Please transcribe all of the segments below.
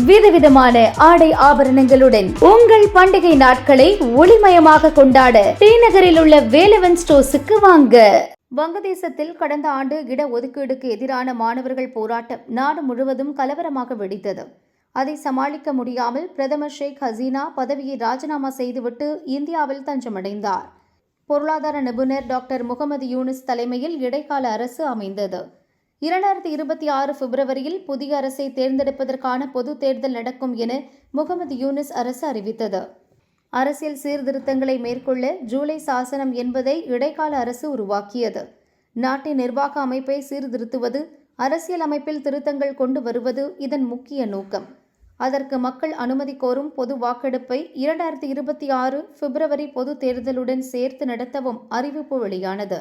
விதவிதமான ஆடை ஆபரணங்களுடன் உங்கள் பண்டிகை நாட்களை ஒளிமயமாக கொண்டாட ஸ்ரீநகரில் உள்ள வேலவன் ஸ்டோர்ஸுக்கு வாங்க. வங்கதேசத்தில் கடந்த ஆண்டு இட ஒதுக்கீடுக்கு எதிரான மாணவர்கள் போராட்டம் நாடு முழுவதும் கலவரமாக வெடித்தது. அதை சமாளிக்க முடியாமல் பிரதமர் ஷேக் ஹசீனா பதவியை ராஜினாமா செய்துவிட்டு இந்தியாவில் தஞ்சமடைந்தார். பொருளாதார நிபுணர் டாக்டர் முகமது யூனிஸ் தலைமையில் இடைக்கால அரசு அமைந்தது. 2026 பிப்ரவரியில் புதிய அரசை தேர்ந்தெடுப்பதற்கான பொது தேர்தல் நடக்கும் என முகமது யூனிஸ் அரசு அறிவித்தது. அரசியல் சீர்திருத்தங்களை மேற்கொள்ள ஜூலை சாசனம் என்பதை இடைக்கால அரசு உருவாக்கியது. நாட்டின் நிர்வாக அமைப்பை சீர்திருத்துவது, அரசியல் அமைப்பில் திருத்தங்கள் கொண்டு வருவது இதன் முக்கிய நோக்கம். அதற்கு மக்கள் அனுமதி கோரும் பொது வாக்கெடுப்பை 2026 பிப்ரவரி பொது தேர்தலுடன் சேர்த்து நடத்தவும் அறிவிப்பு வெளியானது.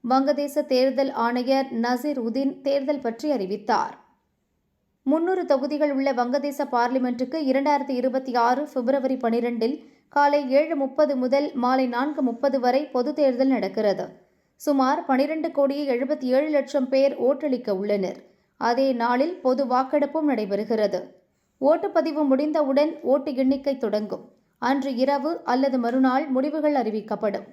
வங்கதேச தேர்தல் ஆணையர் நசீர் உதீன் தேர்தல் பற்றி அறிவித்தார். 300 தொகுதிகள் உள்ள வங்கதேச பார்லிமென்ட்டுக்கு 2026 பிப்ரவரி 12 காலை 7:30 முதல் மாலை 4:30 வரை பொது தேர்தல் நடக்கிறது. சுமார் 12,77,00,000 பேர் ஓட்டளிக்க உள்ளனர். அதே நாளில் பொது வாக்கெடுப்பும் நடைபெறுகிறது. ஓட்டுப்பதிவு முடிந்தவுடன் ஓட்டு எண்ணிக்கை தொடங்கும். அன்று இரவு அல்லது மறுநாள் முடிவுகள் அறிவிக்கப்படும்.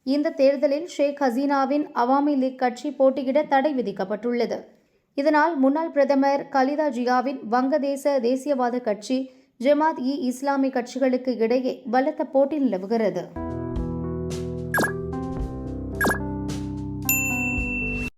இந்த தேர்தலில் ஷேக் ஹசீனாவின் அவாமி லீக் கட்சி போட்டியிட தடை விதிக்கப்பட்டுள்ளது. இதனால் முன்னாள் பிரதமர் கலிதா ஜியாவின் வங்கதேச தேசியவாத கட்சி, ஜமாத்-இ-இஸ்லாமி கட்சிகளுக்கு இடையே பலத்த போட்டி நிலவுகிறது.